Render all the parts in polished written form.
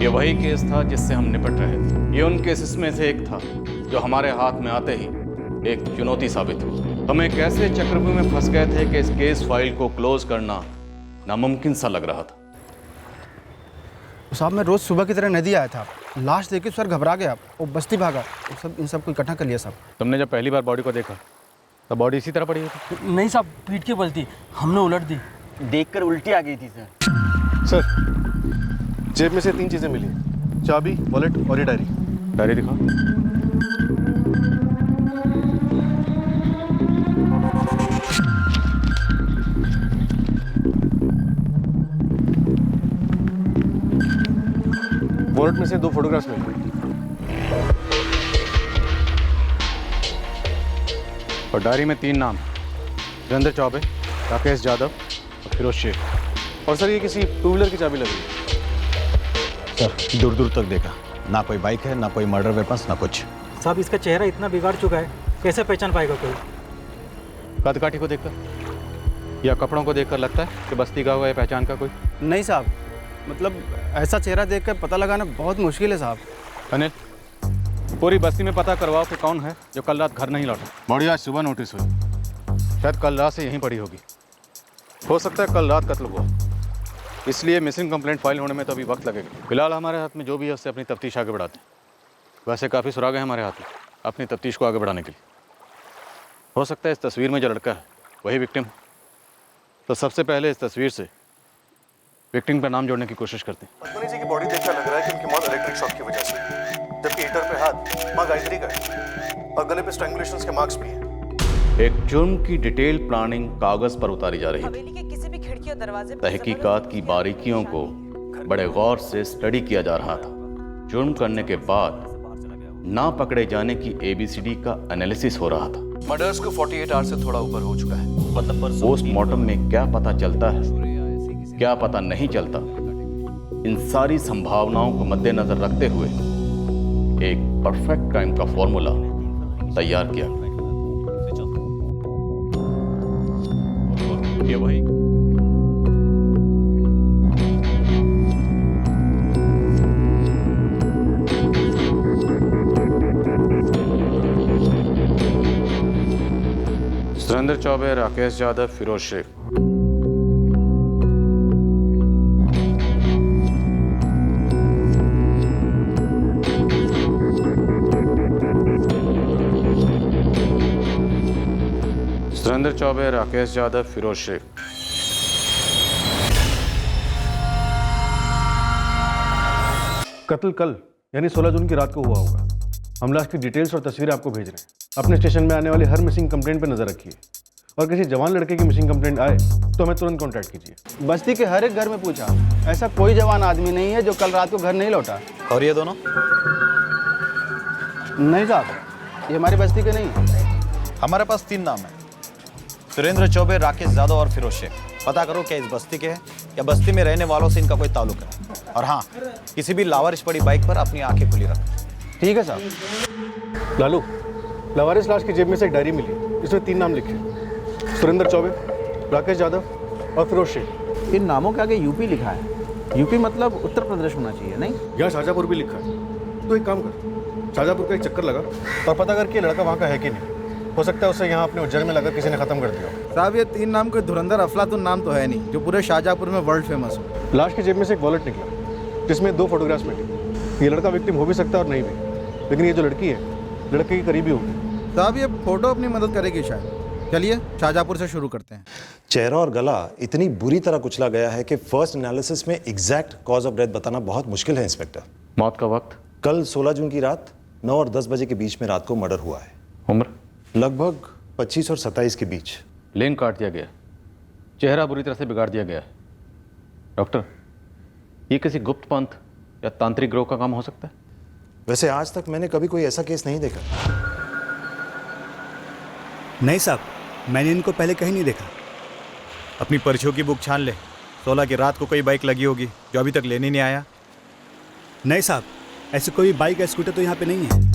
ये वही केस था जिससे हम निपट रहे थे। ये उन केसेस में से एक था जो हमारे हाथ में आते ही एक चुनौती साबित हुआ। हम एक ऐसे चक्रव्यूह में फंस गए थे कि इस केस फाइल को क्लोज करना नामुमकिन सा लग रहा था। साहब, मैं रोज सुबह की तरह नदी आया था, लाश देख के सर घबरा गया, वो बस्ती भागा, वो सब इन सबको इकट्ठा कर लिया साहब। तुमने जब पहली बार बॉडी को देखा तब बॉडी इसी तरह पड़ी हुई थी? नहीं साहब, पीट के बल थी, हमने उलट दी। देखकर उल्टी आ गई थी सर। सर, जेब में से 3 चीजें मिली, चाबी, वॉलेट और ये डायरी। डायरी दिखाओ। वॉलेट में से 2 फोटोग्राफ्स मिली और डायरी में 3 नाम, वीरेंद्र चौबे, राकेश यादव और फिरोज शेख। और सर ये किसी 2 व्हीलर की चाबी लग रही है। सर, दूर दूर तक देखा, ना कोई बाइक है, ना कोई मर्डर वेपन्स, ना कुछ। साहब, इसका चेहरा इतना बिगाड़ चुका है, कैसे पहचान पाएगा कोई? कद काठी को देखकर या कपड़ों को देखकर लगता है कि बस्ती का हुआ है पहचान का कोई? नहीं साहब, मतलब ऐसा चेहरा देखकर पता लगाना बहुत मुश्किल है साहब। अनिल, पूरी बस्ती में पता करवाओ कि कौन है जो कल रात घर नहीं लौटा। बॉडी आज सुबह नोटिस हुई, शायद कल रात से यहीं पड़ी होगी। हो सकता है कल रात कत्ल हुआ, इसलिए मिसिंग कंप्लेंट फाइल होने में तो अभी वक्त लगेगा। फिलहाल हमारे हाथ में जो भी है उससे अपनी तफ्तीश आगे बढ़ाते हैं। वैसे काफ़ी सुराग है हमारे हाथ में अपनी तफ्तीश को आगे बढ़ाने के लिए। हो सकता है इस तस्वीर में जो लड़का है वही विक्टिम। तो सबसे पहले इस तस्वीर से विक्टिम का नाम जोड़ने की कोशिश करते हैं। पद्मिनी जी की बॉडी देखकर लग रहा है कि उनकी मौत इलेक्ट्रिक शॉक की वजह से, जबकि हीटर पे हाथ मां गायत्री का है और गले पे स्ट्रैंगुलेशंस के मार्क्स भी हैं। एक जुर्म की डिटेल प्लानिंग कागज पर उतारी जा रही थी। हवेली के किसी भी खिड़की और दरवाजे पर तहकीकात की बारीकियों को बड़े गौर से स्टडी किया जा रहा था। जुर्म करने के बाद ना पकड़े जाने की ABCD का एनालिसिस हो रहा था। मर्डर्स को 48 आवर्स से थोड़ा ऊपर हो चुका है। पोस्टमार्टम में क्या पता चलता है, क्या पता नहीं चलता, इन सारी संभावनाओं को मद्देनजर रखते हुए एक परफेक्ट क्राइम का फॉर्मूला तैयार किया। ये वही सुरेंद्र चौबे, राकेश यादव, फिरोज शेख। सुरेंद्र चौबे, राकेश यादव, फिरोज शेख। कत्ल कल यानी 16 जून की रात को हुआ होगा। हम लाश की डिटेल्स और तस्वीरें आपको भेज रहे हैं। अपने स्टेशन में आने वाली हर मिसिंग कंप्लेंट पर नजर रखिए और किसी जवान लड़के की मिसिंग कंप्लेंट आए तो हमें तुरंत कांटेक्ट कीजिए। बस्ती के हर एक घर में पूछा, ऐसा कोई जवान आदमी नहीं है जो कल रात को घर नहीं लौटा। और ये दोनों? नहीं साहब, ये हमारी बस्ती के नहीं है। हमारे पास 3 नाम है, सुरेंद्र चौबे, राकेश यादव और फिरोज शेख। पता करो क्या इस बस्ती के हैं या बस्ती में रहने वालों से इनका कोई ताल्लुक है। और हाँ, किसी भी लावारिश पड़ी बाइक पर अपनी आंखें खुली रखो। ठीक है साहब। लालू, लवारिस लाश की जेब में से एक डायरी मिली, इसमें 3 नाम लिखे, सुरेंद्र चौबे, राकेश यादव और फिरोज शेख। इन नामों के आगे यूपी लिखा है। यूपी मतलब उत्तर प्रदेश होना चाहिए, नहीं? यहाँ शाहजहाँपुर भी लिखा है। तो एक काम कर, शाहजहाँपुर का एक चक्कर लगा और पता करके लड़का वहाँ का है कि नहीं। हो सकता है उसे यहाँ अपने उज्जैन में लगा किसी ने खत्म कर दिया। साहब, ये 3 नाम कोई धुरंधर अफलातुन नाम तो है नहीं जो पूरे शाहजहाँपुर में वर्ल्ड फेमस हो। लाश की जेब में से एक वॉलेट निकला जिसमें 2 फोटोग्राफ्स मिले। ये लड़का विक्टिम हो भी सकता है और नहीं भी, लेकिन ये जो लड़की है लड़के की करीबी होगी। साहब, ये फोटो अपनी मदद करेगी शायद। चलिए शाहजहाँपुर से शुरू करते हैं। चेहरा और गला इतनी बुरी तरह कुचला गया है कि फर्स्ट एनालिसिस में एग्जैक्ट कॉज ऑफ डेथ बताना बहुत मुश्किल है इंस्पेक्टर। मौत का वक्त? कल 16 जून की रात 9 और 10 बजे के बीच में रात को मर्डर हुआ है। उम्र? लगभग 25 और 27 के बीच। लिंग काट दिया गया, चेहरा बुरी तरह से बिगाड़ दिया गया है। डॉक्टर, ये किसी गुप्त पंथ या तांत्रिक ग्रोह का काम हो सकता है? वैसे आज तक मैंने कभी कोई ऐसा केस नहीं देखा। नहीं साहब, मैंने इनको पहले कहीं नहीं देखा। अपनी पर्चियों की बुक छान ले, 16 की रात को कोई बाइक लगी होगी जो अभी तक लेने नहीं आया। नहीं साहब, ऐसे कोई बाइक या स्कूटर तो यहाँ पे नहीं है।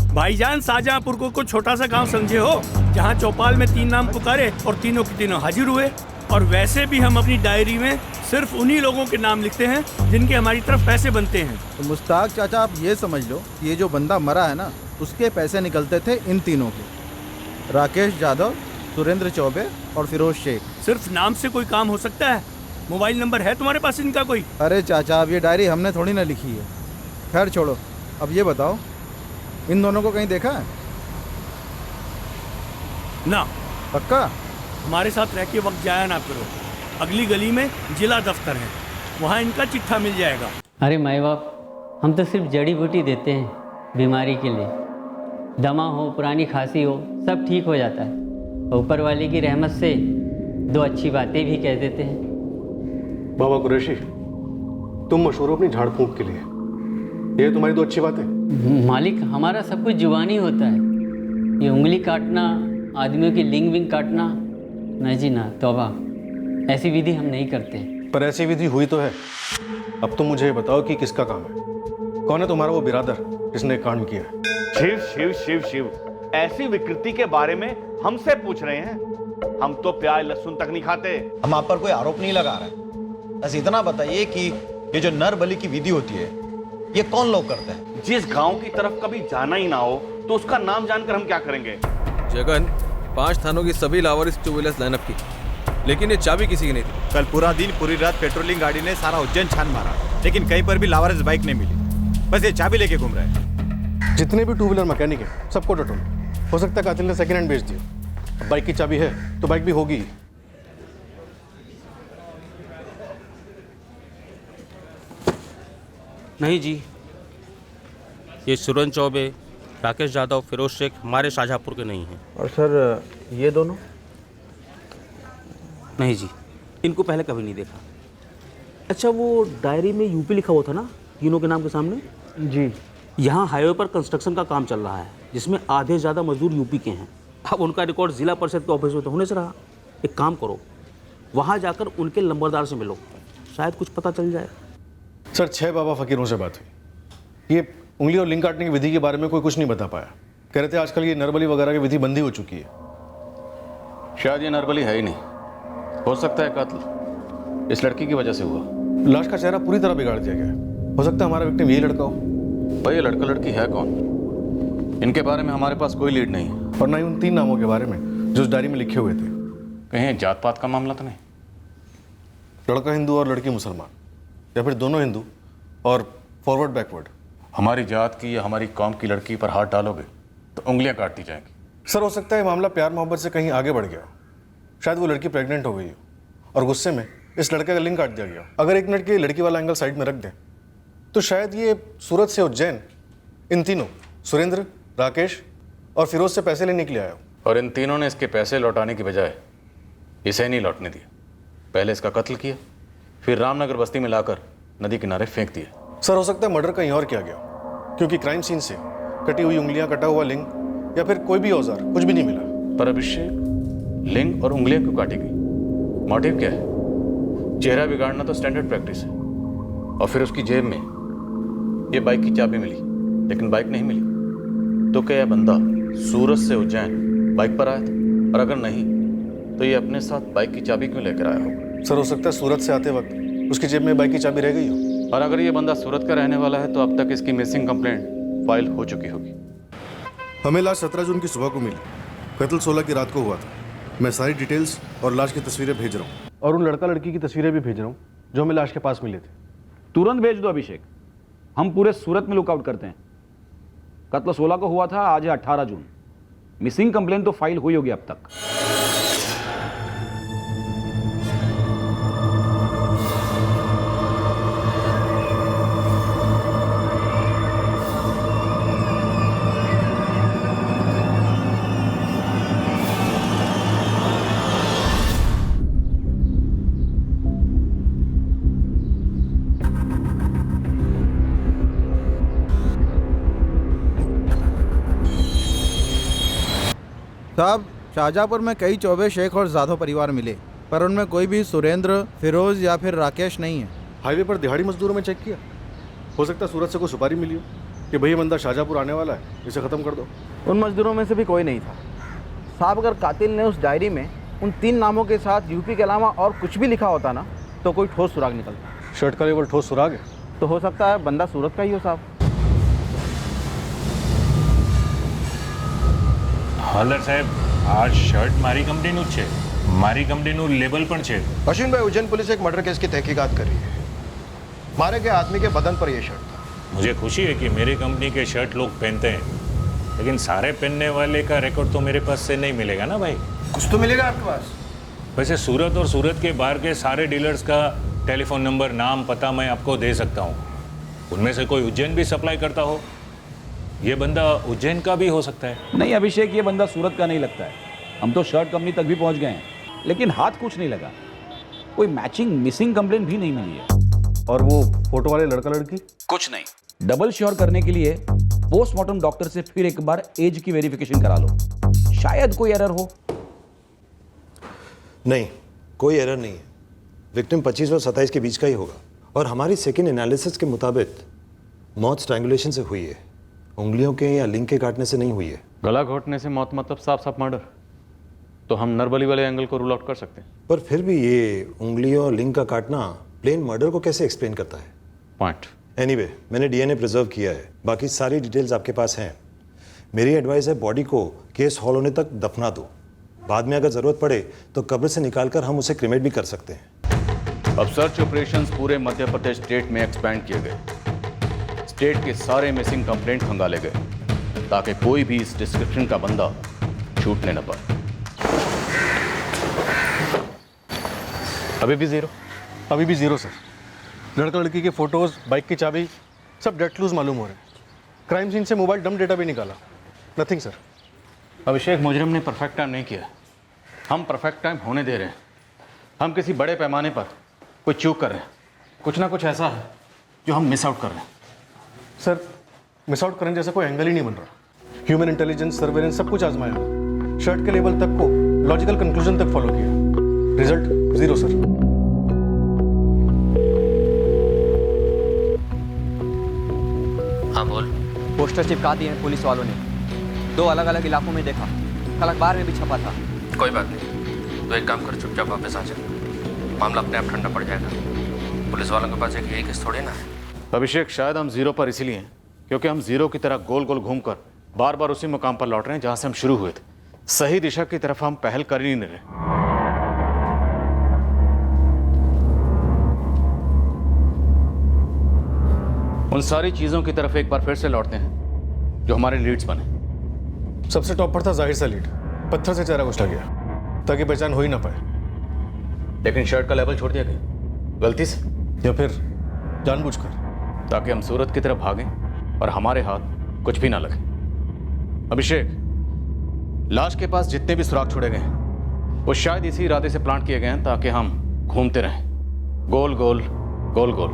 भाईजान, शाहजहाँपुर को छोटा सा गांव समझे हो, जहां चौपाल में 3 नाम पुकारे और तीनों के तीनों हाजिर हुए। और वैसे भी हम अपनी डायरी में सिर्फ उन्हीं लोगों के नाम लिखते हैं जिनके हमारी तरफ पैसे बनते हैं। तो मुश्ताक चाचा आप ये समझ लो कि ये जो बंदा मरा है ना, उसके पैसे निकलते थे इन तीनों के, राकेश यादव, सुरेंद्र चौबे और फिरोज शेख। सिर्फ नाम से कोई काम हो सकता है? मोबाइल नंबर है तुम्हारे पास इनका कोई? अरे चाचा अब ये डायरी हमने थोड़ी ना लिखी है। खैर छोड़ो, अब ये बताओ इन दोनों को कहीं देखा है? ना। पक्का? हमारे साथ रह के वक्त जाया ना करो। अगली गली में जिला दफ्तर है, वहाँ इनका चिट्ठा मिल जाएगा। अरे माई बाप, हम तो सिर्फ जड़ी बूटी देते हैं बीमारी के लिए। दमा हो, पुरानी खांसी हो, सब ठीक हो जाता है। ऊपर वाले की रहमत से 2 अच्छी बातें भी कह देते हैं। बाबा कुरैशी, तुम मशहूर हो अपनी झाड़ फूंक के लिए, ये तुम्हारी 2 अच्छी बातें। मालिक, हमारा सब कुछ जुबानी होता है। ये उंगली काटना, आदमियों की लिंग विंग काटना, नहीं जी ना, तौबा, ऐसी विधि हम नहीं करते। पर ऐसी विधि हुई तो है। अब तुम मुझे बताओ कि किसका काम है? कौन है तुम्हारा वो बिरादर जिसने कांड किया है? शिव शिव शिव शिव, ऐसी विकृति के बारे में हमसे पूछ रहे हैं? हम तो प्याज लहसुन तक नहीं खाते। हम आप पर कोई आरोप नहीं लगा रहे, बस इतना बताइए कि ये जो नर बलि की विधि होती है ये कौन लोग करते हैं? जिस गांव की तरफ कभी जाना ही ना हो तो उसका नाम जानकर हम क्या करेंगे? जगन, 5 थानों की सभी लावारिस 2 व्हीलर्स लाइनअप की, लेकिन ये चाबी किसी की नहीं थी। कल पूरा दिन पूरी रात पेट्रोलिंग गाड़ी ने सारा उज्जैन छान मारा, लेकिन कहीं पर भी लावारिस बाइक नहीं मिली। बस ये चाबी लेके घूम रहा है। जितने भी 2 व्हीलर मैकेनिक हैं सबको टटोलो। हो सकता है कातिल ने सेकेंड हैंड बेच दिया। बाइक की चाबी है तो बाइक भी होगी। नहीं जी, ये सुरेंद्र चौबे, राकेश यादव, फिरोज शेख हमारे शाहजहाँपुर के नहीं हैं। और सर ये दोनों? नहीं जी, इनको पहले कभी नहीं देखा। अच्छा, वो डायरी में यूपी लिखा हुआ था ना तीनों के नाम के सामने? जी। यहाँ हाईवे पर कंस्ट्रक्शन का काम चल रहा है जिसमें आधे से ज़्यादा मजदूर यूपी के हैं। अब उनका रिकॉर्ड जिला परिषद के ऑफिस में तो होने से रहा। एक काम करो, वहाँ जाकर उनके नंबरदार से मिलो, शायद कुछ पता चल जाए। सर 6 बाबा फकीरों से बात हुई। ये उंगली और लिंग काटने की विधि के बारे में कोई कुछ नहीं बता पाया। कह रहे थे आजकल ये नरबली वगैरह की विधि बंदी हो चुकी है। शायद ये नरबली है ही नहीं, हो सकता है कत्ल इस लड़की की वजह से हुआ। लाश का चेहरा पूरी तरह बिगाड़ दिया गया है। हो सकता है हमारा विक्टिम यही लड़का हो। भाई ये लड़का लड़की है कौन? इनके बारे में हमारे पास कोई लीड नहीं है। और ना ही उन 3 नामों के बारे में जो उस डायरी में लिखे हुए थे। कहीं जात पात का मामला तो नहीं? लड़का हिंदू और लड़की मुसलमान, या फिर दोनों हिंदू और फॉरवर्ड बैकवर्ड। हमारी जात की या हमारी कौम की लड़की पर हाथ डालोगे तो उंगलियां काट दी जाएंगी। सर हो सकता है मामला प्यार मोहब्बत से कहीं आगे बढ़ गया। शायद वो लड़की प्रेग्नेंट हो गई हो और गुस्से में इस लड़के का लिंग काट दिया गया। अगर 1 मिनट के लिए लड़की वाला एंगल साइड में रख दें तो शायद ये सूरत से उज्जैन इन तीनों, सुरेंद्र, राकेश और फिरोज से पैसे लेने के लिए आया हो। और इन तीनों ने इसके पैसे लौटाने की बजाय इसे नहीं लौटने दिया। पहले इसका कत्ल किया, फिर रामनगर बस्ती में लाकर नदी किनारे फेंक दिया। सर हो सकता है मर्डर कहीं और किया गया, क्योंकि क्राइम सीन से कटी हुई उंगलियां, कटा हुआ लिंग या फिर कोई भी औजार कुछ भी नहीं मिला। पर अभिषेक, लिंग और उंगलियां क्यों काटी गई? मोटिव क्या है? चेहरा बिगाड़ना तो स्टैंडर्ड प्रैक्टिस है। और फिर उसकी जेब में ये बाइक की चाबी मिली, लेकिन बाइक नहीं मिली। तो क्या यह बंदा सूरत से उज्जैन बाइक पर आया था? और अगर नहीं तो ये अपने साथ बाइक की चाबी क्यों लेकर आया होगा? सर हो सकता है सूरत से आते वक्त उसकी जेब में बाइक की चाबी रह गई हो। और अगर ये बंदा सूरत का रहने वाला है तो अब तक इसकी मिसिंग कंप्लेंट फाइल हो चुकी होगी। हमें लाश 17 जून की सुबह को मिली। कत्ल 16 की रात को हुआ था। मैं सारी डिटेल्स और लाश की तस्वीरें भेज रहा हूँ, और उन लड़का लड़की की तस्वीरें भी भेज रहा हूँ जो हमें लाश के पास मिले थे। तुरंत भेज दो अभिषेक, हम पूरे सूरत में लुकआउट करते हैं। कत्ल 16 को हुआ था, आज है 18 जून। मिसिंग कंप्लेंट तो फाइल हुई होगी अब तक। साहब शाहजहाँपुर में कई चौबे, शेख और जाधव परिवार मिले, पर उनमें कोई भी सुरेंद्र, फिरोज या फिर राकेश नहीं है। हाईवे पर दिहाड़ी मजदूरों में चेक किया? हो सकता है सूरत से कोई सुपारी मिली हो कि भैया बंदा शाहजहाँपुर आने वाला है, इसे ख़त्म कर दो। उन मजदूरों में से भी कोई नहीं था साहब। अगर कातिल ने उस डायरी में उन 3 नामों के साथ यूपी के अलावा और कुछ भी लिखा होता ना तो कोई ठोस सुराग निकलता। शर्ट का लेबल ठोस सुराग है। तो हो सकता है बंदा सूरत का ही हो साहब। હાલર સાહેબ આ શર્ટ મારી કંપનીનું જ છે, મારી કંપનીનું લેબલ પણ છે। अश्विन भाई, उज्जैन पुलिस एक मर्डर केस की तहकीकात कर रही है। मारे गए आदमी के बदन पर यह शर्ट था। मुझे खुशी है कि मेरी कंपनी के शर्ट लोग पहनते हैं, लेकिन सारे पहनने वाले का रिकॉर्ड तो मेरे पास से नहीं मिलेगा ना भाई। कुछ तो मिलेगा आपके पास। वैसे सूरत और सूरत के बाहर के सारे डीलर्स का टेलीफोन नंबर, नाम, पता मैं आपको दे सकता हूँ। उनमें से कोई उज्जैन भी सप्लाई करता हो। ये बंदा उज्जैन का भी हो सकता है। नहीं अभिषेक, ये बंदा सूरत का नहीं लगता है। हम तो शर्ट कंपनी तक भी पहुंच गए हैं, लेकिन हाथ कुछ नहीं लगा। कोई मैचिंग मिसिंग कंप्लेंट भी नहीं मिली है। और वो फोटो वाले लड़का लड़की कुछ नहीं। डबल श्योर करने के लिए पोस्टमार्टम डॉक्टर से फिर एक बार एज की वेरिफिकेशन करा लो, शायद कोई एरर हो। नहीं, कोई एरर नहीं है। विक्टिम 25 और 27 के बीच का ही होगा, और हमारी सेकेंड एनालिसिस के मुताबिक मौत स्ट्रैंगुलेशन से हुई है, उंगलियों के या लिंग के काटने से नहीं हुई है। गला घोटने से मौत मतलब साफ साफ मर्डर, तो हम नरबली वाले एंगल को रूल आउट कर सकते हैं। पर फिर भी ये उंगलियों और लिंग का काटना प्लेन मर्डर को कैसे एक्सप्लेन करता है? पॉइंट। एनीवे, मैंने डीएनए प्रिजर्व किया है, बाकी सारी डिटेल्स आपके पास हैं। मेरी एडवाइस है बॉडी को केस हॉल होने तक दफना दो, बाद में अगर जरूरत पड़े तो कब्र से निकालकर हम उसे क्रिमेट भी कर सकते हैं। अब सर्च ऑपरेशंस पूरे मध्य प्रदेश स्टेट में एक्सपैंड किए गए। स्टेट के सारे मिसिंग कंप्लेंट खंगाले गए ताकि कोई भी इस डिस्क्रिप्शन का बंदा छूटने न पाए। अभी भी जीरो सर। लड़का लड़की के फोटोज, बाइक की चाबी सब डेट क्लूज मालूम हो रहे हैं। क्राइम सीन से मोबाइल डंप डेटा भी निकाला। Nothing sir. अभिषेक, मुजरिम ने परफेक्ट टाइम नहीं किया, हम परफेक्ट टाइम होने दे रहे हैं। हम किसी बड़े पैमाने पर कोई चूक कर रहे हैं। कुछ ना कुछ ऐसा है जो हम मिस आउट कर रहे हैं। सर, मिस आउट करने जैसा कोई एंगल ही नहीं बन रहा। ह्यूमन इंटेलिजेंस, सर्वेलेंस सब कुछ आजमाया, शर्ट के लेवल तक को लॉजिकल कंक्लूजन तक फॉलो किया, रिजल्ट जीरो सर। हाँ बोल। पोस्टर चिपका दिए हैं पुलिस वालों ने, 2 अलग अलग इलाकों में देखा, कल अखबार में भी छपा था। कोई बात नहीं, तो एक काम कर, चुपचाप वापस आ जा, मामला अपने आप ठंडा पड़ जाएगा। पुलिस वालों के पास एक यही केस थोड़ी ना है। अभिषेक, शायद हम जीरो पर इसीलिए हैं क्योंकि हम जीरो की तरह गोल गोल घूमकर बार बार उसी मुकाम पर लौट रहे हैं जहां से हम शुरू हुए थे। सही दिशा की तरफ हम पहल कर ही नहीं रहे। उन सारी चीजों की तरफ एक बार फिर से लौटते हैं जो हमारे लीड्स बने। सबसे टॉप पर था जाहिर सा लीड, पत्थर से चेहरा कुचला गया ताकि पहचान हो ही ना पाए। लेकिन शर्ट का लेवल छोड़ दिया गया, गलती से या फिर जानबूझकर, ताकि हम सूरत की तरफ भागें और हमारे हाथ कुछ भी ना लगे। अभिषेक, लाश के पास जितने भी सुराग छोड़े गए हैं वो शायद इसी इरादे से प्लांट किए गए हैं ताकि हम घूमते रहें, गोल गोल गोल गोल।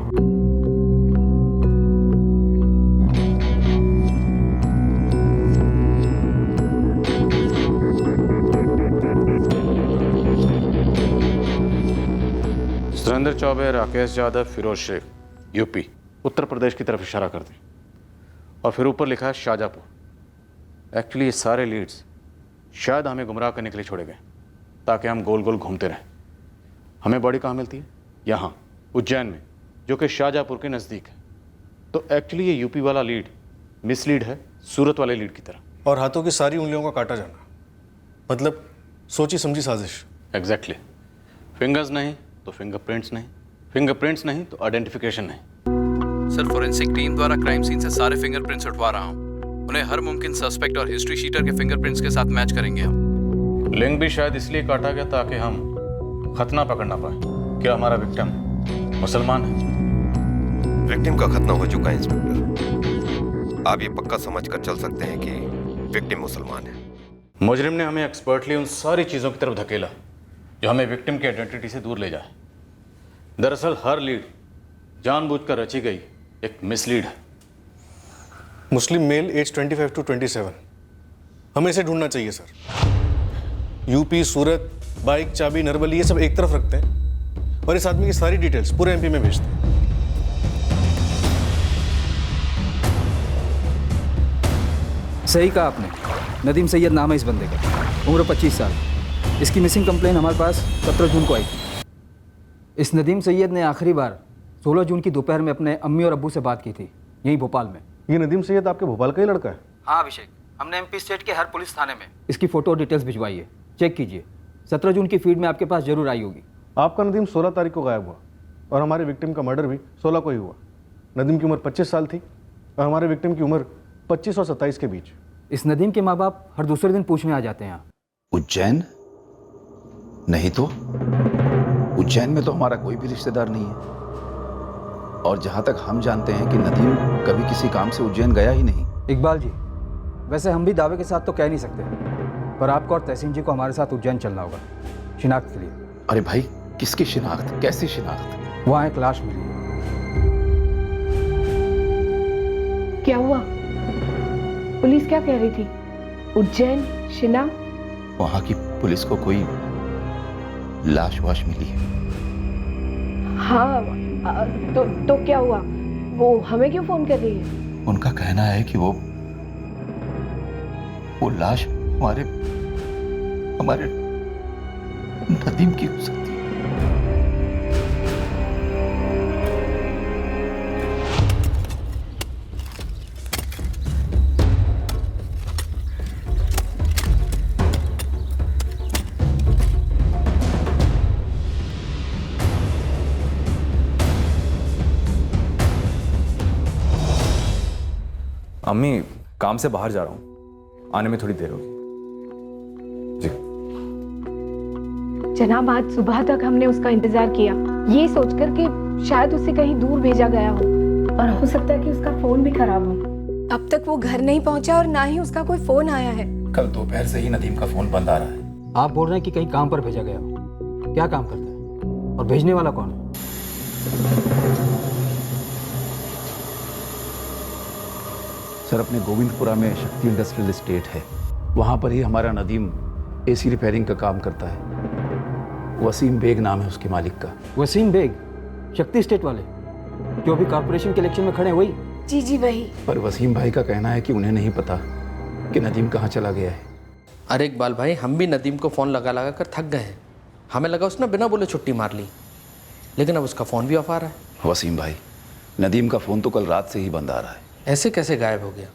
सुरेंद्र चौबे, राकेश यादव, फिरोज शेख, यूपी, उत्तर प्रदेश की तरफ इशारा करते हैं और फिर ऊपर लिखा है शाहजहाँपुर। एक्चुअली ये सारे लीड्स शायद हमें गुमराह करने के लिए छोड़े गए ताकि हम गोल गोल घूमते रहें। हमें बॉडी कहाँ मिलती है? यहाँ उज्जैन में, जो कि शाहजहाँपुर के नज़दीक है। तो एक्चुअली ये यूपी वाला लीड मिसलीड है सूरत वाले लीड की तरह। और हाथों की सारी उंगलियों का काटा जाना, मतलब सोची समझी साजिश। एग्जैक्टली। फिंगर्स नहीं तो फिंगरप्रिंट्स नहीं, फिंगरप्रिंट्स नहीं तो आइडेंटिफिकेशन नहीं। सर, फोरेंसिक टीम द्वारा क्राइम सीन से सारे फिंगरप्रिंट्स उठवा रहा हूँ। उन्हें हर मुमकिन सस्पेक्ट और हिस्ट्री शीटर के फिंगरप्रिंट्स के साथ मैच करेंगे हम। लिंक भी शायद इसलिए काटा गया ताकि हम खतना पकड़ ना पाए। क्या हमारा विक्टिम मुसलमान है? विक्टिम का खतना हो चुका है इंस्पेक्टर। आप ये पक्का समझ कर चल सकते हैं कि विक्टिम मुसलमान है। मुजरिम ने हमें एक्सपर्टली उन सारी चीज़ों की तरफ धकेला जो हमें विक्टिम की आइडेंटिटी से दूर ले जाए। दरअसल हर लीड जानबूझकर रची गई एक मिसलीड है। मुस्लिम मेल एज 25 to 27, हमें इसे ढूंढना चाहिए सर। यूपी, सूरत, बाइक, चाबी, नरबली, ये सब एक तरफ रखते हैं और इस आदमी की सारी डिटेल्स पूरे एमपी में भेजते हैं। सही कहा आपने। नदीम सैयद नाम है इस बंदे का, उम्र 25 साल। इसकी मिसिंग कंप्लेन हमारे पास 17 जून को आई थी। इस नदीम सैयद ने आखिरी बार 16 जून की दोपहर में अपने अम्मी और अब्बू से बात की थी, यहीं भोपाल में। ये नदीम सैयद आपके भोपाल का ही लड़का है? हाँ अभिषेक, हमने एमपी स्टेट के हर पुलिस थाने में इसकी फ़ोटो और डिटेल्स भिजवाई है, चेक कीजिए। 17 जून की फीड में आपके पास जरूर आई होगी। आपका नदीम 16 तारीख को गायब हुआ और हमारे विक्टिम का मर्डर भी 16 को ही हुआ। नदीम की उम्र 25 साल थी और हमारे विक्टिम की उम्र 25 और 27 के बीच। इस नदीम के माँ बाप हर दूसरे दिन पूछने आ जाते हैं यहाँ। उज्जैन? नहीं तो उज्जैन में तो हमारा कोई भी रिश्तेदार नहीं है, और जहां तक हम जानते हैं कि नदीम कभी किसी काम से उज्जैन गया ही नहीं। इकबाल जी, वैसे हम भी दावे के साथ तो कह नहीं सकते, पर आपको और तहसीन जी को हमारे साथ उज्जैन चलना होगा शिनाख्त के लिए। अरे भाई, किसकी शिनाख्त? कैसी शिनाख्त? वहाँ एक लाश मिली। क्या हुआ? पुलिस क्या कह रही थी? उज्जैन, शिना? वहां की पुलिस को कोई लाश वाश मिली है। हाँ, तो क्या हुआ? वो हमें क्यों फोन कर रही है? उनका कहना है कि वो लाश हमारे नदीम की हो सकती है। अम्मी, काम से बाहर जा रहा हूँ, आने में थोड़ी देर होगी। जी जनाब, आज सुबह तक हमने उसका इंतजार किया, ये सोचकर कि शायद उसे कहीं दूर भेजा गया हो, और हो सकता है कि उसका फोन भी खराब हो। अब तक वो घर नहीं पहुंचा और ना ही उसका कोई फोन आया है। कल दोपहर से ही नदीम का फोन बंद आ रहा है। आप बोल रहे हैं कि कहीं काम पर भेजा गया हो। क्या काम करता है और भेजने वाला कौन है? सर, अपने गोविंदपुरा में शक्ति इंडस्ट्रियल एस्टेट है, वहाँ पर ही हमारा नदीम एसी रिपेयरिंग का काम करता है। वसीम बेग नाम है उसके मालिक का। वसीम बेग? शक्ति स्टेट वाले जो अभी कॉर्पोरेशन के इलेक्शन में खड़े, वही? जी जी वही। पर वसीम भाई का कहना है कि उन्हें नहीं पता कि नदीम कहाँ चला गया है। अरे इकबाल भाई, हम भी नदीम को फ़ोन लगा लगा कर थक गए हैं। हमें लगा उसने बिना बोले छुट्टी मार ली, लेकिन अब उसका फ़ोन भी ऑफ आ रहा है। वसीम भाई, नदीम का फ़ोन तो कल रात से ही बंद आ रहा है। ऐसे कैसे गायब हो गया?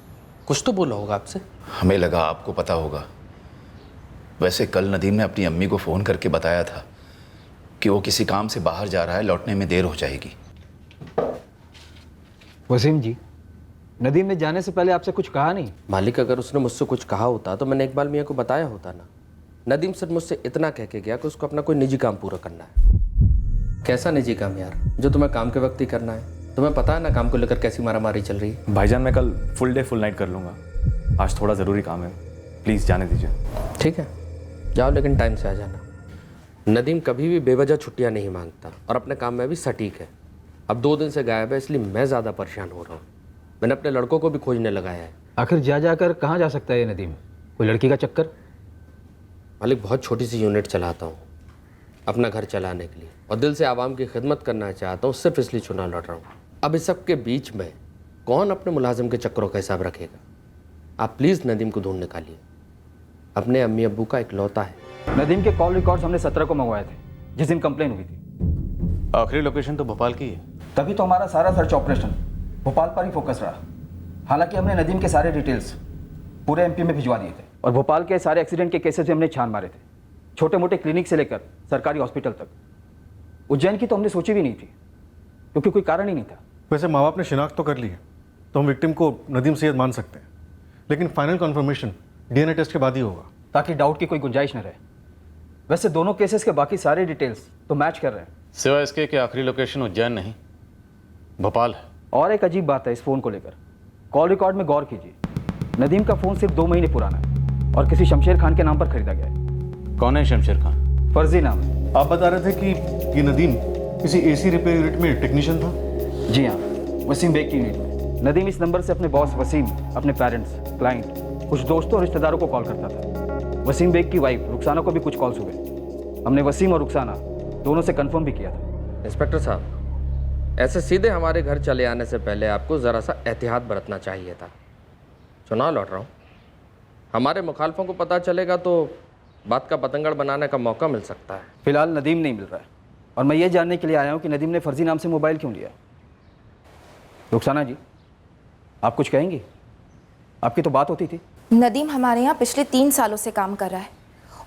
कुछ तो बोला होगा आपसे। हमें लगा आपको पता होगा। वैसे कल नदीम ने अपनी अम्मी को फ़ोन करके बताया था कि वो किसी काम से बाहर जा रहा है, लौटने में देर हो जाएगी। वसीम जी, नदीम ने जाने से पहले आपसे कुछ कहा नहीं? मालिक, अगर उसने मुझसे कुछ कहा होता तो मैंने इकबाल मियाँ को बताया होता ना। नदीम सर मुझसे इतना कह के गया कि उसको अपना कोई निजी काम पूरा करना है। कैसा निजी काम यार, जो तुम्हें काम के वक्त ही करना है? तुम्हें पता है ना काम को लेकर कैसी मारामारी चल रही है। भाईजान, मैं कल फुल डे फुल नाइट कर लूँगा। आज थोड़ा ज़रूरी काम है, प्लीज़ जाने दीजिए। ठीक है, जाओ, लेकिन टाइम से आ जाना। नदीम कभी भी बेवजह छुट्टियां नहीं मांगता और अपने काम में भी सटीक है। अब 2 दिन से गायब है, इसलिए मैं ज़्यादा परेशान हो रहा हूँ। मैंने अपने लड़कों को भी खोजने लगाया है। आखिर जाकर कहाँ जा सकता है ये नदीम? कोई लड़की का चक्कर? मालिक, बहुत छोटी सी यूनिट चलाता हूँ अपना घर चलाने के लिए, और दिल से आवाम की खिदमत करना चाहता हूँ, सिर्फ इसलिए चुनाव लड़ रहा हूँ। अब इस सब के बीच में कौन अपने मुलाजिम के चक्करों का हिसाब रखेगा? आप प्लीज़ नदीम को ढूंढ निकालिए, अपने अम्मी अब्बू का इकलौता है। नदीम के कॉल रिकॉर्ड्स हमने 17 को मंगवाए थे, जिस दिन कंप्लेन हुई थी। आखिरी लोकेशन तो भोपाल की है। तभी तो हमारा सारा सर्च ऑपरेशन भोपाल पर ही फोकस रहा। हालांकि हमने नदीम के सारे डिटेल्स पूरे एमपी में भिजवा दिए थे, और भोपाल के सारे एक्सीडेंट के केसेस भी हमने छान मारे थे, छोटे मोटे क्लिनिक से लेकर सरकारी हॉस्पिटल तक। उज्जैन की तो हमने सोची भी नहीं थी, क्योंकि कोई कारण ही नहीं था। वैसे माँ बाप ने शिनाख्त तो कर ली है, तो हम विक्टिम को नदीम सैयद मान सकते हैं, लेकिन फाइनल कन्फर्मेशन डीएनए टेस्ट के बाद ही होगा, ताकि डाउट की कोई गुंजाइश न रहे। वैसे दोनों केसेस के बाकी सारे डिटेल्स तो मैच कर रहे हैं, सिवाय इसके कि आखिरी लोकेशन उज्जैन नहीं भोपाल है। और एक अजीब बात है इस फ़ोन को लेकर। कॉल रिकॉर्ड में गौर कीजिए, नदीम का फ़ोन सिर्फ 2 महीने पुराना है और किसी शमशेर खान के नाम पर खरीदा गया है। कौन है शमशेर खान? फर्जी नाम है। आप बता रहे थे कि ये नदीम किसी एसी रिपेयर यूनिट में टेक्नीशियन था? जी हाँ, वसीम बेग की यूनिट में। नदीम इस नंबर से अपने बॉस वसीम, अपने पेरेंट्स, क्लाइंट, कुछ दोस्तों और रिश्तेदारों को कॉल करता था। वसीम बेग की वाइफ रुखसाना को भी कुछ कॉल्स हुए। हमने वसीम और रुखसाना दोनों से कंफर्म भी किया था। इंस्पेक्टर साहब, ऐसे सीधे हमारे घर चले आने से पहले आपको ज़रा सा एहतियात बरतना चाहिए था। चुनाव लड़ रहा हूँ, हमारे मुखालफों को पता चलेगा तो बात का पतंगड़ बनाने का मौका मिल सकता है। फिलहाल नदीम नहीं मिल रहा है और मैं ये जानने के लिए आया हूँ कि नदीम ने फर्जी नाम से मोबाइल क्यों लिया। रुखसाना जी, आप कुछ कहेंगी? आपकी तो बात होती थी। नदीम हमारे यहाँ पिछले 3 सालों से काम कर रहा है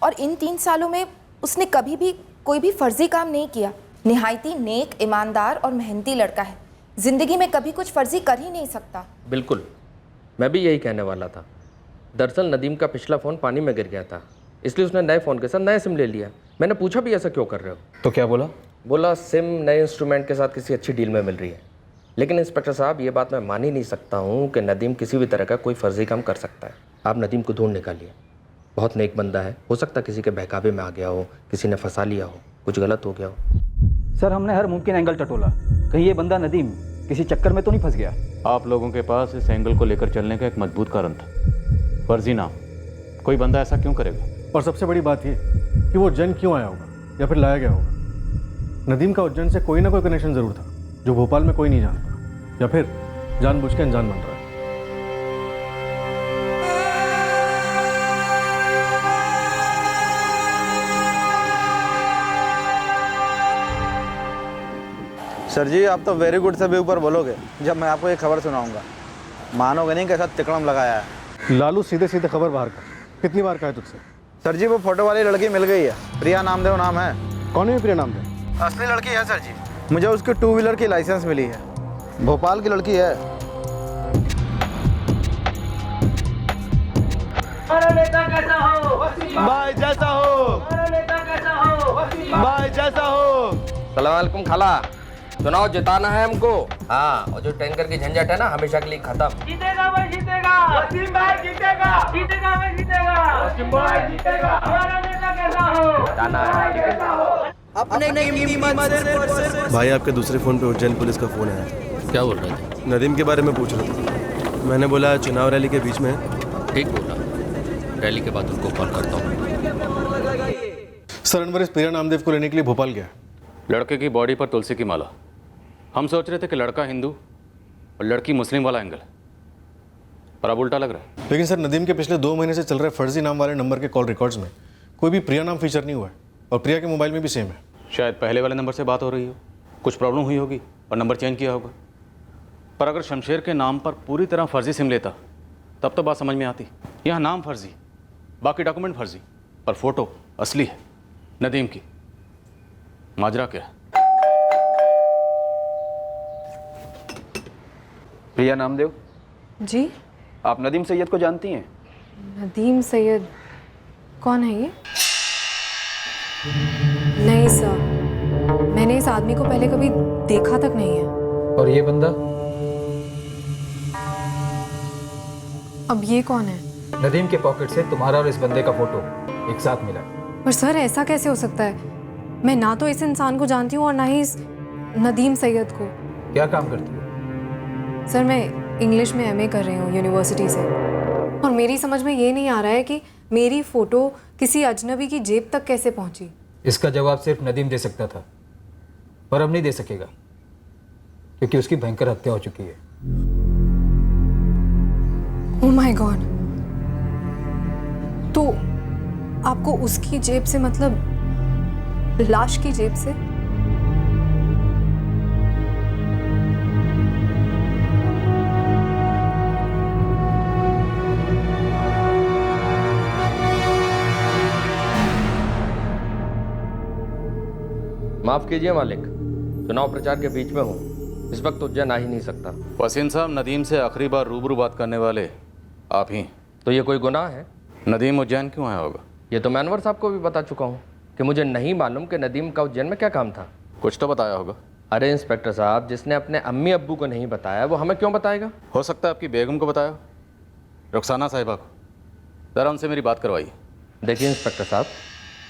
और इन 3 सालों में उसने कभी भी कोई भी फर्जी काम नहीं किया। निहायती नेक, ईमानदार और मेहनती लड़का है। जिंदगी में कभी कुछ फर्जी कर ही नहीं सकता। बिल्कुल, मैं भी यही कहने वाला था। दरअसल नदीम का पिछला फ़ोन पानी में गिर गया था, इसलिए उसने नए फ़ोन के साथ नया सिम ले लिया। मैंने पूछा भी ऐसा क्यों कर रहे हो, तो क्या बोला? बोला सिम नए इंस्ट्रूमेंट के साथ किसी अच्छी डील में मिल रही है। लेकिन इंस्पेक्टर साहब, ये बात मैं मान ही नहीं सकता हूँ कि नदीम किसी भी तरह का कोई फर्जी काम कर सकता है। आप नदीम को ढूंढ निकालिए, बहुत नेक बंदा है। हो सकता है किसी के बहकावे में आ गया हो, किसी ने फंसा लिया हो, कुछ गलत हो गया हो। सर, हमने हर मुमकिन एंगल टटोला, कहीं ये बंदा नदीम किसी चक्कर में तो नहीं फंस गया। आप लोगों के पास इस एंगल को लेकर चलने का एक मजबूत कारण था, फर्जी नाम। कोई बंदा ऐसा क्यों करेगा? और सबसे बड़ी बात ये कि वो उज्जैन क्यों आया होगा या फिर लाया गया होगा। नदीम का उज्जैन से कोई ना कोई कनेक्शन जरूर था जो भोपाल में कोई नहीं जानता, या फिर जानबूझ के अनजान बन रहा है। सर जी, आप तो वेरी गुड से भी ऊपर बोलोगे जब मैं आपको एक खबर सुनाऊंगा। मानोगे नहीं कैसा तिकड़म लगाया है। लालू, सीधे सीधे खबर बाहर कर। कितनी बार कहा है तुझसे? सर जी, वो फोटो वाली लड़की मिल गई है, प्रिया नामदेव नाम है। कौन है प्रिया नामदेव? असली लड़की है सर जी, मुझे उसकी 2 व्हीलर की लाइसेंस मिली है, भोपाल की लड़की है। कैसा हो भाई, जैसा हो कैसा हो भाई, जैसा हो। सलाम अलैकुम खाला, चुनाव जिताना है हमको। हाँ, और जो टैंकर की झंझट है ना, हमेशा के लिए खत्म। जीतेगा भाई, जीतेगा वसीम भाई, जीतेगा जीतेगा भाई, जीतेगा वसीम भाई, जीतेगा। हमारा नेता कैसा हो, कैसा हो अपने भाई, आपके दूसरे फ़ोन पे उज्जैन पुलिस का फ़ोन आया। क्या बोल रहे थे? नदीम के बारे में पूछ रहा था। मैंने बोला चुनाव रैली के बीच में। ठीक बोला, रैली के बाद उनको कॉल करता हूँ। सर, अनवर इस प्रिया नामदेव को लेने के लिए भोपाल गया। लड़के की बॉडी पर तुलसी की माला। हम सोच रहे थे कि लड़का हिंदू और लड़की मुस्लिम वाला एंगल, पर अब उल्टा लग रहा है। लेकिन सर, नदीम के पिछले 2 महीने से चल रहे फर्जी नाम वाले नंबर के कॉल रिकॉर्ड्स में कोई भी प्रिया नाम फीचर नहीं हुआ है, और प्रिया के मोबाइल में भी सेम है। शायद पहले वाले नंबर से बात हो रही हो, कुछ प्रॉब्लम हुई होगी और नंबर चेंज किया होगा। पर अगर शमशेर के नाम पर पूरी तरह फर्जी सिम लेता तब तो बात समझ में आती। यहाँ नाम फर्जी, बाकी डॉक्यूमेंट फर्जी, पर फोटो असली है नदीम की। माजरा क्या है? प्रिया नामदेव जी, आप नदीम सैयद को जानती हैं? नदीम सैयद कौन है ये? नहीं सर, मैंने इस आदमी को पहले कभी देखा तक नहीं है। और ये बंदा? अब ये कौन है? नदीम के पॉकेट से तुम्हारा और इस बंदे का फोटो एक साथ मिला। पर सर, ऐसा कैसे हो सकता है? मैं ना तो इस इंसान को जानती हूँ और ना ही इस नदीम सैयद को। क्या काम करती हो? सर, मैं इंग्लिश में MA कर रही हूँ यूनिवर्सिटी से, और मेरी समझ में ये नहीं आ रहा है कि मेरी फ़ोटो किसी अजनबी की जेब तक कैसे पहुँची। इसका जवाब सिर्फ नदीम दे सकता था, पर अब नहीं दे सकेगा क्योंकि उसकी भयंकर हत्या हो चुकी है। Oh my God! तो आपको उसकी जेब से मतलब लाश की जेब से? माफ कीजिए मालिक, चुनाव प्रचार के बीच में हूँ, इस वक्त उज्जैन आ ही नहीं सकता। वसीम साहब, नदीम से आखिरी बार रूबरू बात करने वाले आप ही। तो ये कोई गुनाह है? नदीम उज्जैन क्यों आया होगा? ये तो मैं अनवर साहब को भी बता चुका हूँ कि मुझे नहीं मालूम कि नदीम का उज्जैन में क्या काम था। कुछ तो बताया होगा। अरे इंस्पेक्टर साहब, जिसने अपने अम्मी अब्बू को नहीं बताया वो हमें क्यों बताएगा? हो सकता है आपकी बेगम को बताया, रुखसाना साहिबा को। ज़रा उनसे मेरी बात करवाइए। देखिए इंस्पेक्टर साहब,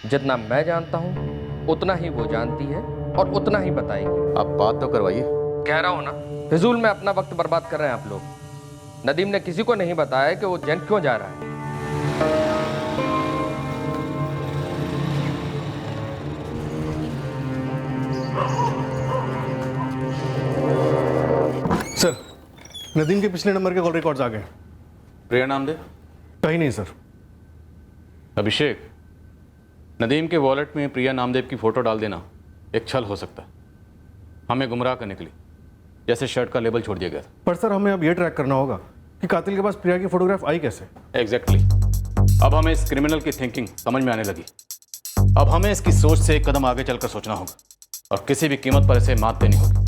जितना मैं जानता हूँ उतना ही वो जानती है और उतना ही बताएगी। आप बात तो करवाइए। कह रहा हूँ ना, फिजूल में अपना वक्त बर्बाद कर रहे हैं आप लोग। नदीम ने किसी को नहीं बताया कि वो उज्जैन क्यों जा रहा है। सर, नदीम के पिछले नंबर के कॉल रिकॉर्ड्स आ गए। प्रिया नामदेव? कहीं नहीं सर। अभिषेक? नदीम के वॉलेट में प्रिया नामदेव की फ़ोटो डाल देना एक छल हो सकता है, हमें गुमराह करने के लिए, जैसे शर्ट का लेबल छोड़ दिया गया था। पर सर हमें अब ये ट्रैक करना होगा कि कातिल के पास प्रिया की फोटोग्राफ आई कैसे। एग्जैक्टली अब हमें इस क्रिमिनल की थिंकिंग समझ में आने लगी। अब हमें इसकी सोच से एक कदम आगे चलकर सोचना होगा और किसी भी कीमत पर इसे मात देनी होगी।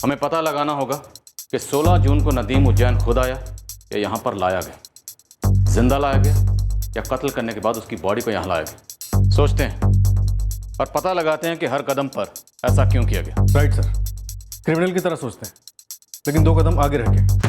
हमें पता लगाना होगा कि 16 जून को नदीम उज्जैन खुद आया या यहाँ पर लाया गया, जिंदा लाया गया या कत्ल करने के बाद उसकी बॉडी को यहाँ लाया गया। सोचते हैं और पता लगाते हैं कि हर कदम पर ऐसा क्यों किया गया। राइट सर, क्रिमिनल की तरह सोचते हैं लेकिन 2 कदम आगे रह के।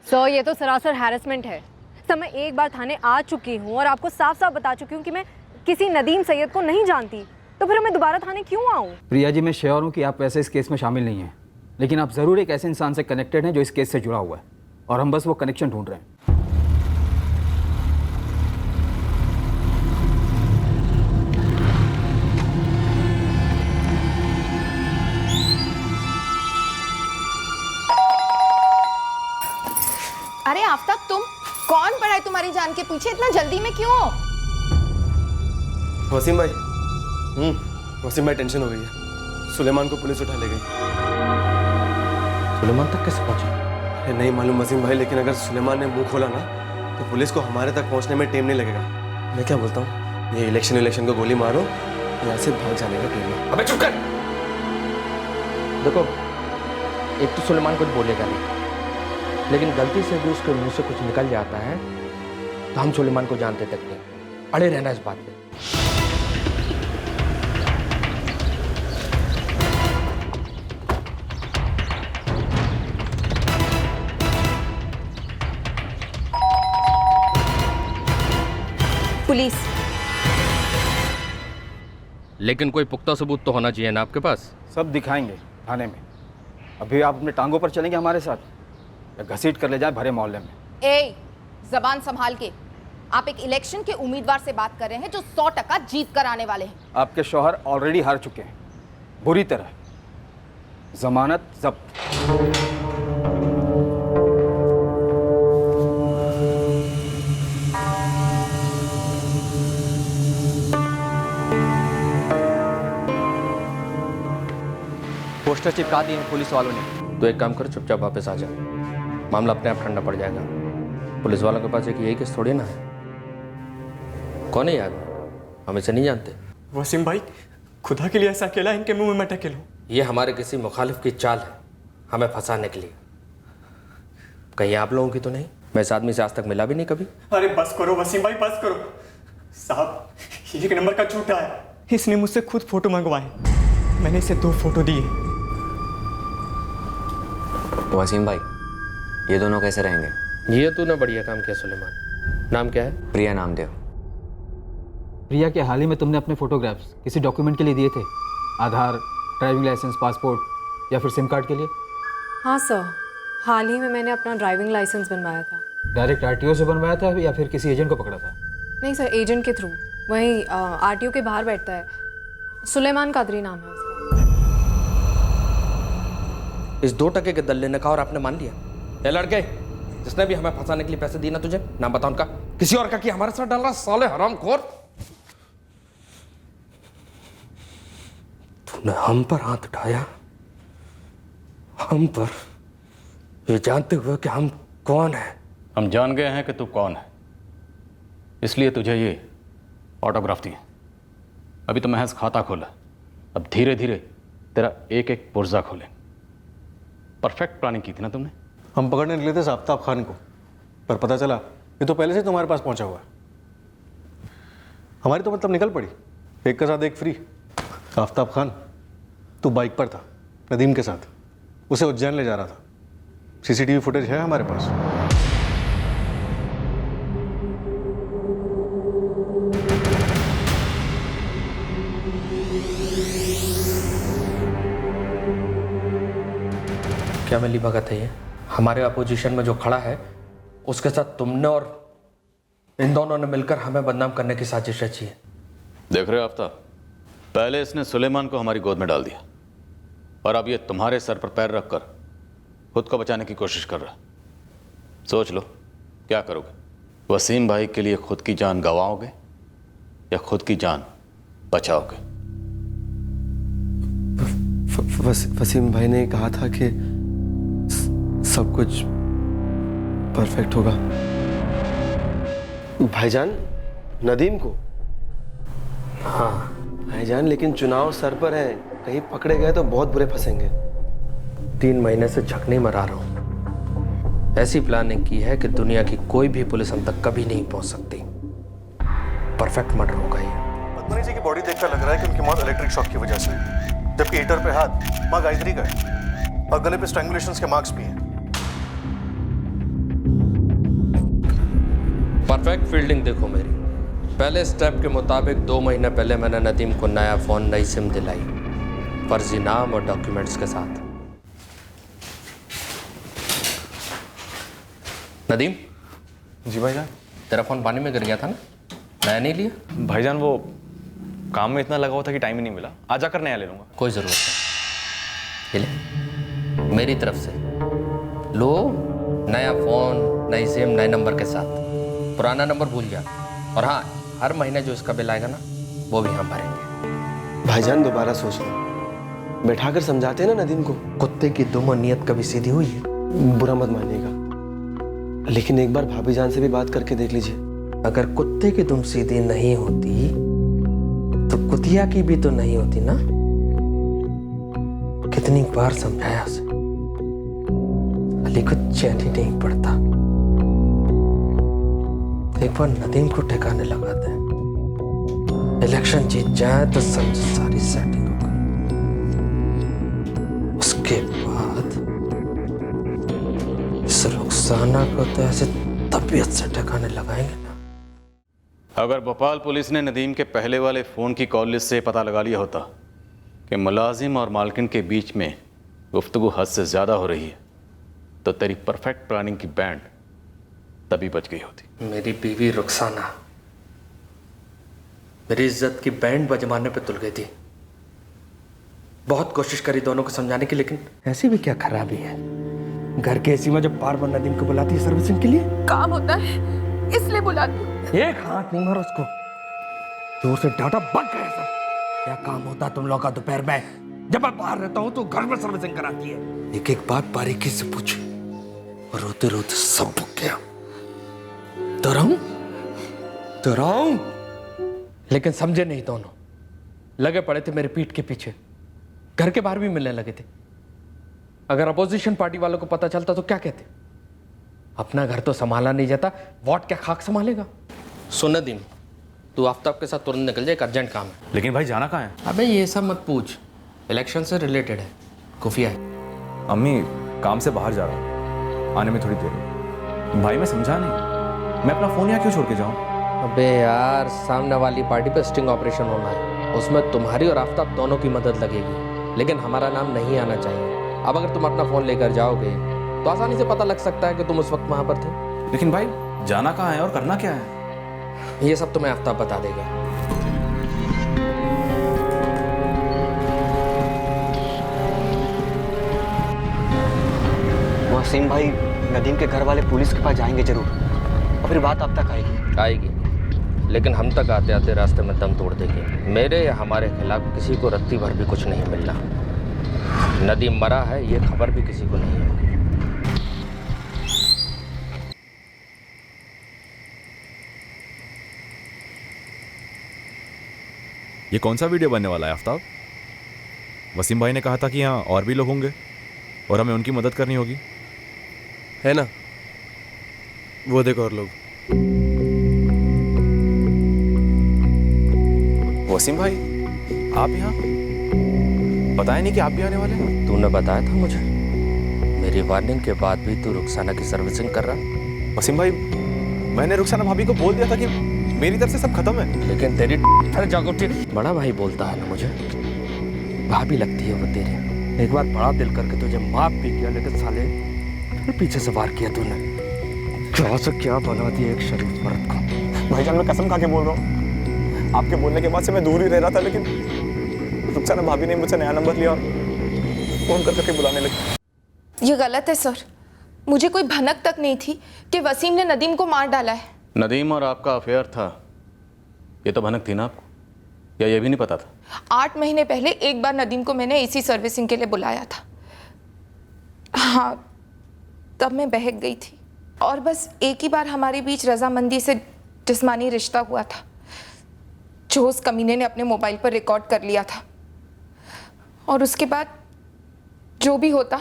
सर ये तो सरासर हैरेसमेंट है। सर मैं एक बार थाने आ चुकी हूँ और आपको साफ साफ बता चुकी हूँ कि मैं किसी नदीम सैयद को नहीं जानती, तो फिर मैं दोबारा थाने क्यों आऊँ? प्रिया जी, मैं श्योर हूँ कि आप वैसे इस केस में शामिल नहीं हैं, लेकिन आप ज़रूर एक ऐसे इंसान से कनेक्टेड हैं जो इस केस से जुड़ा हुआ है, और हम बस वो कनेक्शन ढूंढ रहे हैं। अरे आफ्ताब, तुम कौन पड़ा है तुम्हारी जान के पीछे? इतना जल्दी में क्यों? वसीम भाई, वसीम भाई टेंशन हो गई है। सुलेमान को पुलिस उठा ले गई। सुलेमान तक कैसे पहुंचे? अरे नहीं मालूम वसीम भाई, लेकिन अगर सुलेमान ने मुंह खोला ना तो पुलिस को हमारे तक पहुंचने में टाइम नहीं लगेगा। मैं क्या बोलता हूँ, ये इलेक्शन को गोली मारो, यहाँ से भाग जाने का टाइम है। अबे चुप कर। देखो, एक तो सुलेमान कुछ बोलेगा नहीं, लेकिन गलती से भी उसके मुंह से कुछ निकल जाता है तो हम सुलेमान को जानते तक नहीं। अड़े रहना इस बात पे। पुलिस। लेकिन कोई पुख्ता सबूत तो होना चाहिए ना आपके पास? सब दिखाएंगे थाने में। अभी आप अपने टांगों पर चलेंगे हमारे साथ, या घसीट कर ले जाए भरे मोहल्ले में? ए, जबान संभाल के। आप एक इलेक्शन के उम्मीदवार से बात कर रहे हैं जो 100% जीत कर आने वाले हैं। आपके शौहर ऑलरेडी हार चुके हैं बुरी तरह। जमानत जब्त। पोस्टर चिपका दिए हैं पुलिस वालों ने। तो एक काम करो, चुपचाप वापस आ जा, मामला अपने आप ठंडा पड़ जाएगा। पुलिस वालों के पास एक यही केस थोड़ी ना है। कौन है यार? हम इसे नहीं जानते। वसीम भाई, खुदा के लिए ऐसा अकेला इनके मुंह में टके लो। ये हमारे किसी मुखालिफ की चाल है हमें फंसाने के लिए। कहीं आप लोगों की तो नहीं? मैं इस आदमी से आज तक मिला भी नहीं कभी। अरे बस करो वसीम भाई, बस करो साहब, 1 नंबर का झूठा है। इसने मुझसे खुद फोटो मंगवाए, मैंने इसे 2 फोटो दिए। वसीम भाई, ये दोनों कैसे रहेंगे? ये तूने बढ़िया काम किया सुलेमान। नाम क्या है? प्रिया नामदेव। प्रिया के हाल ही में तुमने अपने फोटोग्राफ्स किसी डॉक्यूमेंट के लिए दिए थे? आधार, ड्राइविंग लाइसेंस, पासपोर्ट या फिर सिम कार्ड के लिए? हाँ सर, हाल ही में मैंने अपना ड्राइविंग लाइसेंस बनवाया था। डायरेक्ट आरटीओ से बनवाया था या फिर किसी एजेंट को पकड़ा था? नहीं सर, एजेंट के थ्रू। वहीं आरटीओ के बाहर बैठता है, सुलेमान कादरी नाम है उसका। इस 2 टके के दल्ले ने कहा और आपने मान लिया? ये लड़के जिसने भी हमें फंसाने के लिए पैसे दिए ना, तुझे नाम बता उनका। किसी और का कि हमारे साथ डाल रहा, साले हरामखोर। तूने हम पर हाथ उठाया, हम पर, ये जानते हुए कि हम कौन है। हम जान गए हैं कि तू कौन है, इसलिए तुझे ये ऑटोग्राफ दिए। अभी तो महज खाता खोला, अब धीरे धीरे तेरा एक एक पुर्जा खोले। परफेक्ट प्लानिंग की थी ना तुमने। हम पकड़ने निकले थे आफ्ताब खान को, पर पता चला ये तो पहले से तुम्हारे पास पहुंचा हुआ है। हमारी तो मतलब निकल पड़ी, एक के साथ एक फ्री। आफ्ताब खान, तू बाइक पर था नदीम के साथ, उसे उज्जैन ले जा रहा था। सीसीटीवी फुटेज है हमारे पास। क्या मिली भगत है ये? हमारे अपोजिशन में जो खड़ा है उसके साथ तुमने और इन दोनों ने मिलकर हमें बदनाम करने की साजिश रची है। देख रहे हो आफ्ताब, पहले इसने सुलेमान को हमारी गोद में डाल दिया और अब ये तुम्हारे सर पर पैर रखकर खुद को बचाने की कोशिश कर रहा है। सोच लो क्या करोगे? वसीम भाई के लिए खुद की जान गंवाओगे या खुद की जान बचाओगे? वसीम भाई ने कहा था कि सब कुछ परफेक्ट होगा। भाईजान, नदीम को? हाँ भाईजान, लेकिन चुनाव सर पर है, कहीं पकड़े गए तो बहुत बुरे फंसेंगे। 3 महीने से झकने मरा रहा हूं। ऐसी प्लानिंग की है कि दुनिया की कोई भी पुलिस हम तक कभी नहीं पहुंच सकती। परफेक्ट मर्डर होगा ये। पद्मनी जी की बॉडी देखकर लग रहा है कि उनकी मौत इलेक्ट्रिक शॉक की वजह से हुई, जबकि हीटर पे हाथ मां गायत्री का है और गले पे स्ट्रैंगुलेशंस के मार्क्स भी हैं। परफेक्ट फील्डिंग देखो मेरी। पहले स्टेप के मुताबिक 2 महीने पहले मैंने नदीम को नया फोन, नई सिम दिलाई, फर्जी नाम और डॉक्यूमेंट्स के साथ। नदीम। जी भाईजान। तेरा फोन पानी में गिर गया था ना, नया नहीं लिया? भाईजान वो काम में इतना लगा हुआ था कि टाइम ही नहीं मिला, आज जाकर नया ले लूंगा। कोई जरूरत नहीं, ये ले मेरी तरफ से लो, नया फोन, नई सिम, नए नंबर के साथ। पुराना नंबर भूल जा, और हाँ, हर महीने जो इसका बिल आएगा ना वो भी हम भरेंगे। भाईजान दोबारा सोच लो, बैठाकर समझाते हैं ना नदीम को। कुत्ते की दुम और नियत कभी सीधी हुई है? बुरा मत मानिएगा, लेकिन एक बार भाभी जान से भी बात करके देख लीजिए। अगर कुत्ते की दुम सीधी नहीं होती तो कुतिया की भी तो नहीं होती ना। कितनी बार समझाया उसे, अली को चैन ही नहीं पड़ता। एक बार नदीम को ठिकाने लगाते हैं, इलेक्शन जीत जाए तो समझ सारी सेटिंग हो गई। उसके बाद इस रुखसाना को तो ऐसे तबीयत से ठिकाने लगाएंगे ना। अगर भोपाल पुलिस ने नदीम के पहले वाले फ़ोन की कॉल लिस्ट से पता लगा लिया होता कि मुलाजिम और मालकिन के बीच में गुफ्तगू हद से ज़्यादा हो रही है, तो तेरी परफेक्ट प्लानिंग की बैंड तभी बच गई होती। मेरी बीवी रुखसाना मेरी इज्जत की बैंड बजमाने पे तुल गई थी। बहुत कोशिश करी दोनों को समझाने की, लेकिन ऐसी भी क्या खराबी है। घर के एसी में जब बार बार नदीम को बुलाती है सर्विसिंग के लिए, काम होता है इसलिए बुलाती हूँ। एक हाथ नहीं मारो उसको, जोर से डांटा, बक गए सब। क्या काम होता तुम लोग का दोपहर में? जब मैं बाहर रहता हूँ तो घर में सर्विसिंग कराती है। एक एक बात बारीकी से पूछी और रोते रोते सब बुक गया। डराऊं लेकिन समझे नहीं दोनों, लगे पड़े थे मेरे पीठ के पीछे, घर के बाहर भी मिलने लगे थे। अगर अपोजिशन पार्टी वालों को पता चलता तो क्या कहते? अपना घर तो संभाला नहीं जाता, वोट क्या खाक संभालेगा? सुन नदीम, तू आफ्ताब के साथ तुरंत निकल जाए, एक अर्जेंट काम है। लेकिन भाई जाना कहाँ है? अबे ये सब मत पूछ, इलेक्शन से रिलेटेड है, खुफिया है। अम्मी काम से बाहर जा रहा हूँ, आने में थोड़ी देर होगी। भाई मैं समझा नहीं, मैं अपना फोन यहाँ क्यों छोड़ के जाऊँ? अबे यार, सामने वाली पार्टी पे स्टिंग ऑपरेशन होना है, उसमें तुम्हारी और आफ्ताब दोनों की मदद लगेगी, लेकिन हमारा नाम नहीं आना चाहिए। अब अगर तुम अपना फोन लेकर जाओगे तो आसानी से पता लग सकता है कि तुम उस वक्त वहां पर थे। लेकिन भाई जाना कहाँ है और करना क्या है? ये सब तुम्हें आफ्ताब बता देगा। वसीम भाई, नदीम के घर वाले पुलिस के पास जाएंगे जरूर, और फिर बात आप तक आएगी, लेकिन हम तक आते आते रास्ते में दम तोड़ देंगे। मेरे या हमारे खिलाफ किसी को रत्ती भर भी कुछ नहीं मिलना। नदीम मरा है ये खबर भी किसी को नहीं होगी। ये कौन सा वीडियो बनने वाला है आफ्ताब? वसीम भाई ने कहा था कि यहाँ और भी लोग होंगे और हमें उनकी मदद करनी होगी, है ना? वो देखो और लोग। वसीम भाई आप यहाँ? बताया नहीं कि आप भी आने वाले हैं? तूने बताया था मुझे, मेरी वार्निंग के बाद भी तू रुखसाना की सर्विसिंग कर रहा। वसीम भाई मैंने रुखसाना भाभी को बोल दिया था कि मेरी तरफ से सब खत्म है। लेकिन तेरी जागोटी बड़ा भाई बोलता है ना मुझे, भाभी लगती है वो तेरी। एक बार बड़ा दिल करके तुझे माफ भी किया, लेकिन साले फिर पीछे से वार किया तूने। क्या से क्या बना दिया एक शरीफ मर्द को। भाईजान मैं कसम खा के बोल रहा हूँ, आपके बोलने के बाद से मैं दूर ही रह रहा था, लेकिन रुखसाना भाभी ने मुझसे नया नंबर लिया और फोन करके बुलाने लगी। ये गलत है सर, मुझे कोई भनक तक नहीं थी कि वसीम ने नदीम को मार डाला है। नदीम और आपका अफेयर था, ये तो भनक थी ना आपको, या ये भी नहीं पता था? 8 महीने पहले एक बार नदीम को मैंने एसी सर्विसिंग के लिए बुलाया था। हाँ, तब मैं बहक गई थी और बस एक ही बार हमारे बीच रजामंदी से जिस्मानी रिश्ता हुआ था, जो उस कमीने ने अपने मोबाइल पर रिकॉर्ड कर लिया था। और उसके बाद जो भी होता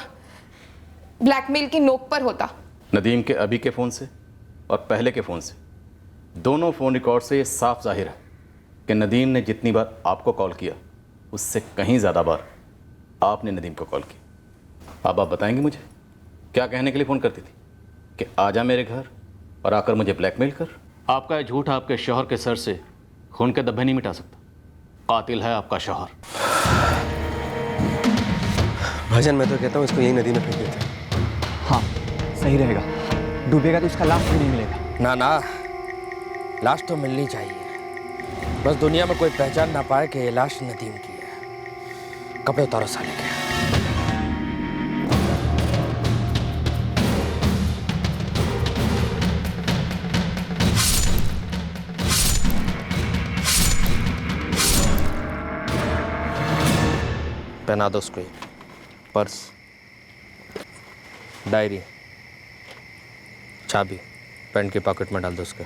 ब्लैकमेल की नोक पर होता। नदीम के अभी के फ़ोन से और पहले के फ़ोन से, दोनों फ़ोन रिकॉर्ड से ये साफ जाहिर है कि नदीम ने जितनी बार आपको कॉल किया उससे कहीं ज़्यादा बार आपने नदीम को कॉल किया। अब आप बताएंगे मुझे क्या कहने के लिए फ़ोन करती थी कि आजा मेरे घर और आकर मुझे ब्लैकमेल कर? आपका ये झूठ आपके शौहर के सर से खून के धब्बे नहीं मिटा सकता। कातिल है आपका शौहर। भाईजान मैं तो कहता हूँ इसको यही नदी में फेंक देते हैं। हाँ सही रहेगा, डूबेगा तो इसका लाश भी नहीं मिलेगा। ना ना, लाश तो मिलनी चाहिए, बस दुनिया में कोई पहचान ना पाए कि ये लाश नदीम की है। कपड़े उतारो साले के। पहना दो उसको, पर्स, डायरी, चाबी पैंट के पॉकेट में डाल दो उसके।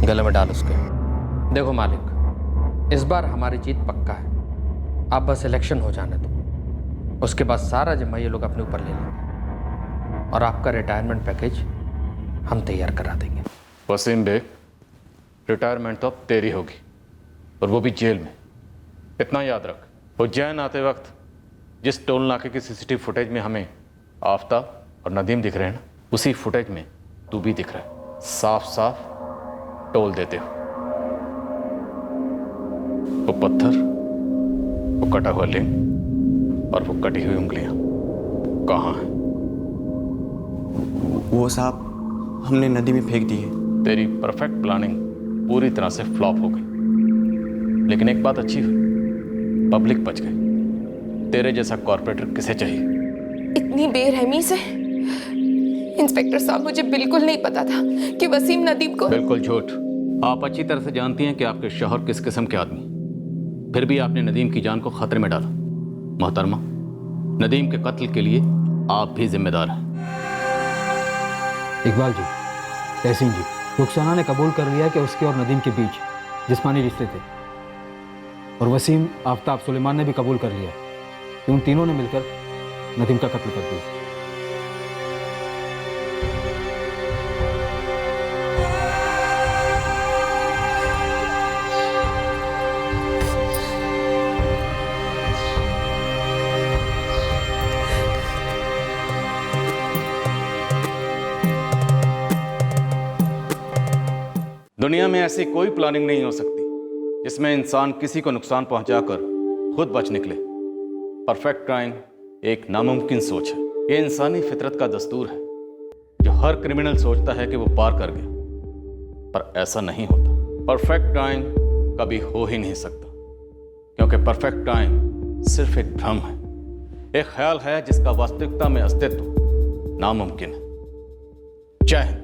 गले में डाल उसके। देखो मालिक, इस बार हमारी जीत पक्का है, आप बस इलेक्शन हो जाने दो, उसके बाद सारा जिम्मा ये लोग अपने ऊपर ले लेंगे और आपका रिटायरमेंट पैकेज हम तैयार करा देंगे। वसीम बेग, रिटायरमेंट तो अब तेरी होगी, और वो भी जेल में। इतना याद रख, उज्जैन आते वक्त जिस टोल नाके की सीसीटीवी फुटेज में हमें आफ्ताब और नदीम दिख रहे हैं ना, उसी फुटेज में तू भी दिख रहा है। साफ साफ टोल देते हो। वो पत्थर, वो कटा हुआ लिंग और वो कटी हुई उंगलियां कहाँ हैं? वो साहब हमने नदी में फेंक दी है। तेरी परफेक्ट प्लानिंग पूरी तरह से फ्लॉप हो गई, लेकिन एक बात अच्छी हुई, पब्लिक बच गई। तेरे जैसा कॉर्पोरेटर किसे चाहिए? इतनी बेरहमी से? इंस्पेक्टर साहब, मुझे बिल्कुल नहीं पता था कि वसीम नदीम को। बिल्कुल झूठ। आप अच्छी तरह से जानती हैं कि आपके शौहर किस किस्म के आदमी, फिर भी आपने नदीम की जान को खतरे में डाला। मोहतरमा, नदीम के कत्ल के लिए आप भी जिम्मेदार हैं। इकबाल जी, तहसीन जी, रुखसाना ने कबूल कर लिया कि उसके और नदीम के बीच जिस्मानी रिश्ते थे, और वसीम, आफ्ताब, सुलेमान ने भी कबूल कर लिया कि उन तीनों ने मिलकर नदीम का कत्ल कर दिया। दुनिया में ऐसी कोई प्लानिंग नहीं हो सकती जिसमें इंसान किसी को नुकसान पहुंचाकर खुद बच निकले। परफेक्ट क्राइम एक नामुमकिन सोच है। ये इंसानी फितरत का दस्तूर है जो हर क्रिमिनल सोचता है कि वो पार कर गया, पर ऐसा नहीं होता। परफेक्ट क्राइम कभी हो ही नहीं सकता, क्योंकि परफेक्ट क्राइम सिर्फ एक भ्रम है, एक ख्याल है जिसका वास्तविकता में अस्तित्व नामुमकिन है। जय हिंद।